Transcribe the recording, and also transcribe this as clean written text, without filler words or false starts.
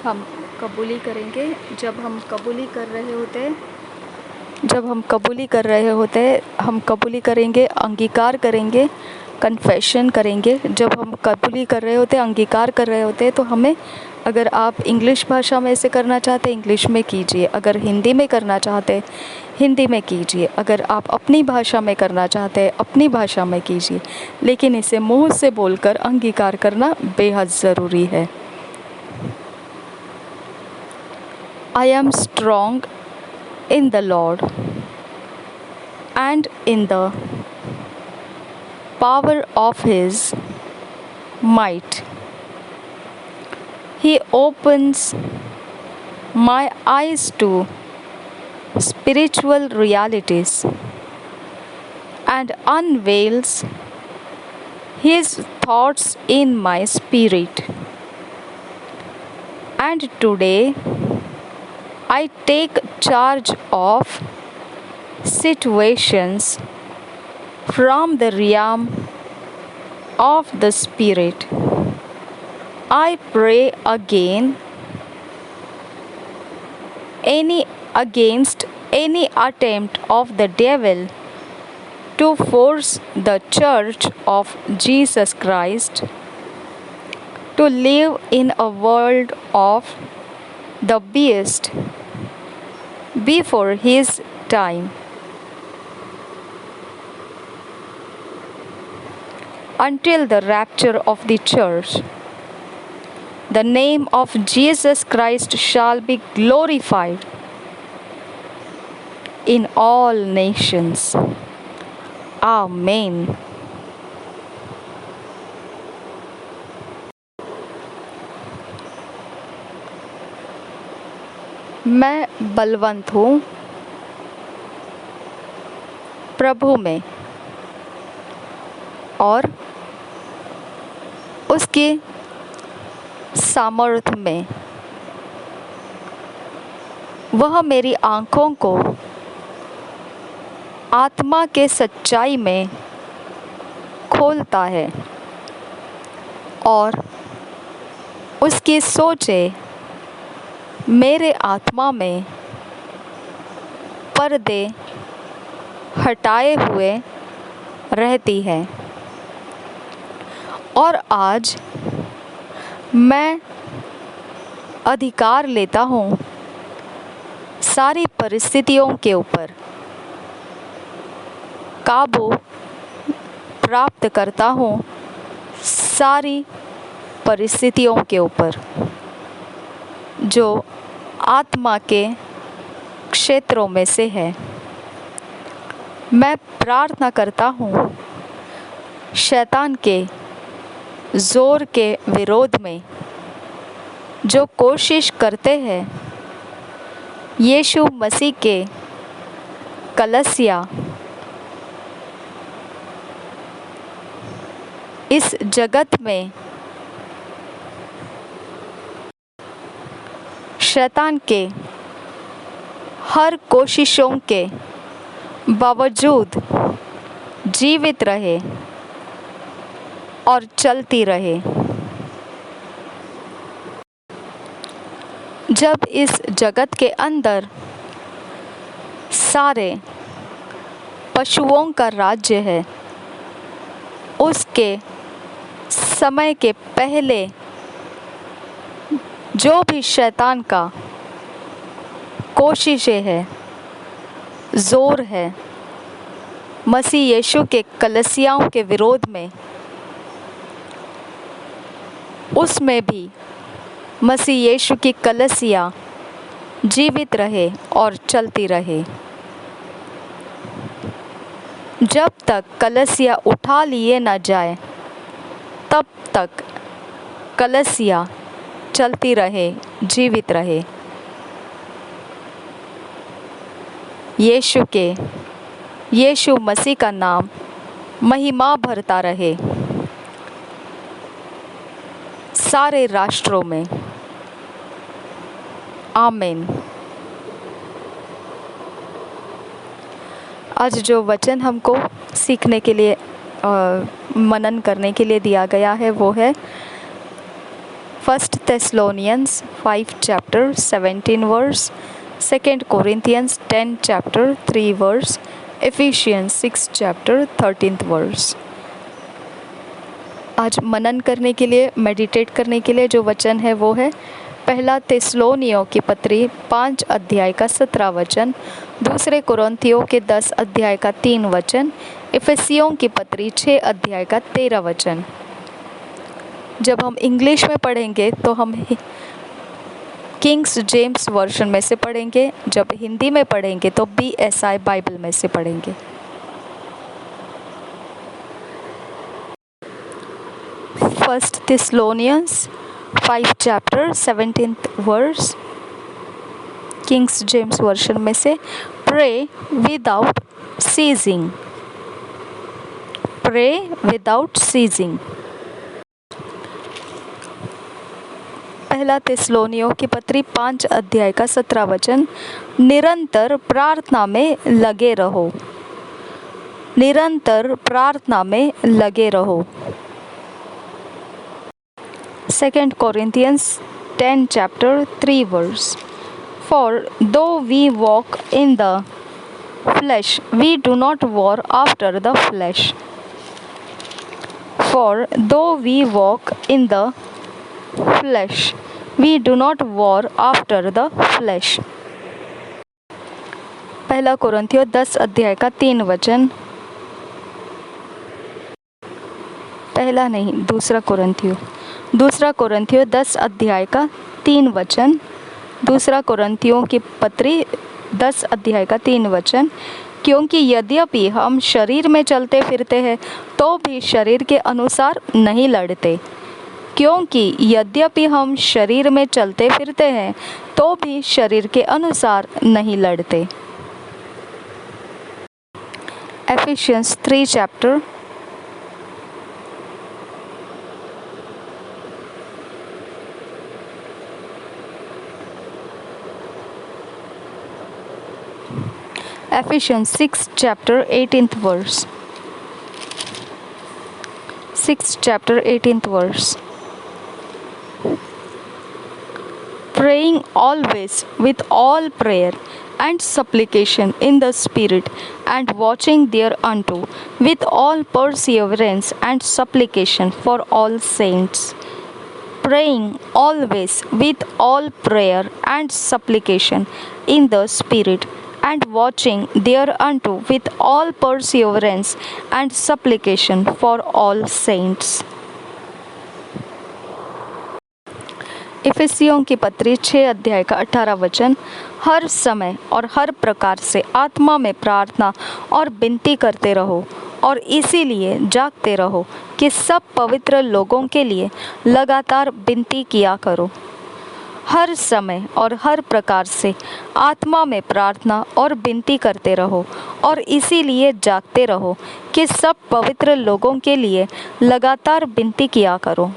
हम कबूली करेंगे। जब हम कबूली कर रहे होते हम कबूली करेंगे, अंगीकार करेंगे, कन्फेशन करेंगे। जब हम कबूली कर रहे होते, अंगीकार कर रहे होते, तो हमें, अगर आप इंग्लिश भाषा में इसे करना चाहते इंग्लिश में कीजिए, अगर हिंदी में करना चाहते हिंदी में कीजिए, अगर आप अपनी भाषा में करना चाहते अपनी भाषा में कीजिए, लेकिन इसे मुंह से बोलकर अंगीकार करना बेहद ज़रूरी है। I am strong in the Lord and in the power of His might. He opens my eyes to spiritual realities and unveils His thoughts in my spirit. And today, I take charge of situations from the realm of the Spirit. I pray against any attempt of the devil to force the Church of Jesus Christ to live in a world of the beast before his time. Until the rapture of the church, the name of Jesus Christ shall be glorified in all nations. Amen. मैं बलवंत हूँ प्रभु में और उसके सामर्थ्य में। वह मेरी आँखों को आत्मा के सच्चाई में खोलता है और उसकी सोचें मेरे आत्मा में पर्दे हटाए हुए रहती है। और आज मैं अधिकार लेता हूँ सारी परिस्थितियों के ऊपर, काबू प्राप्त करता हूँ सारी परिस्थितियों के ऊपर जो आत्मा के क्षेत्रों में से है। मैं प्रार्थना करता हूँ शैतान के ज़ोर के विरोध में जो कोशिश करते हैं यीशु मसीह के कलीसिया इस जगत में शैतान के हर कोशिशों के बावजूद जीवित रहे और चलती रहे। जब इस जगत के अंदर सारे पशुओं का राज्य है, उसके समय के पहले जो भी शैतान का कोशिशें है, ज़ोर है मसीह यीशु के कलीसियाओं के विरोध में, उसमें भी मसीह यीशु की कलीसिया जीवित रहे और चलती रहे। जब तक कलीसिया उठा लिए न जाए तब तक कलीसिया चलती रहे, जीवित रहे। यीशु मसीह का नाम महिमा भरता रहे सारे राष्ट्रों में। आमीन। आज जो वचन हमको सीखने के लिए मनन करने के लिए दिया गया है वो है 1 Thessalonians 5 chapter 17 verse, 2 Corinthians 10 chapter 3 verse, Ephesians 6 chapter 13th verse। आज मनन करने के लिए, मेडिटेट करने के लिए जो वचन है वो है पहला थिस्सलुनीयों की पत्री 5 अध्याय का 17 वचन, दूसरे कुरिन्थियों के 10 अध्याय का 3 वचन, इफिसियों की पत्री 6 अध्याय का 13 वचन। जब हम इंग्लिश में पढ़ेंगे तो हम किंग्स जेम्स वर्जन में से पढ़ेंगे, जब हिंदी में पढ़ेंगे तो BSI बाइबल में से पढ़ेंगे। First Thessalonians 5 chapter 17th verse, kings James version में से, pray without ceasing, pray without ceasing. पहला थिस्सलुनीयों की पत्री 5 अध्याय का 17 वचन, निरंतर प्रार्थना में लगे रहो, निरंतर प्रार्थना में लगे रहो। 2 Corinthians 10 chapter 3 verse, for though we walk in the flesh, we do not war after the flesh. For though we walk in the flesh, we do not war after the flesh. पहला कुरिन्थियों 10 अध्याय का 3 वचन, पहला नहीं दूसरा कुरिन्थियों 10 अध्याय का 3 वचन, दूसरा कुरिन्थियों की पत्री 10 अध्याय का 3 वचन, क्योंकि यद्यपि हम शरीर में चलते फिरते हैं तो भी शरीर के अनुसार नहीं लड़ते, क्योंकि यद्यपि हम शरीर में चलते फिरते हैं तो भी शरीर के अनुसार नहीं लड़ते। Ephesians 3 chapter Ephesians 6 chapter 18th verse, 6 chapter 18th verse, praying always with all prayer and supplication in the Spirit, and watching thereunto with all perseverance and supplication for all saints, praying always with all prayer and supplication in the Spirit, and watching thereunto with all perseverance and supplication for all saints। इफिसियों की पत्री 6 अध्याय का 18 वचन, हर समय और हर प्रकार से आत्मा में प्रार्थना और विनती करते रहो, और इसीलिए जागते रहो कि सब पवित्र लोगों के लिए लगातार विनती किया करो। हर समय और हर प्रकार से आत्मा में प्रार्थना और विनती करते रहो, और इसीलिए जागते रहो कि सब पवित्र लोगों के लिए लगातार विनती किया करो।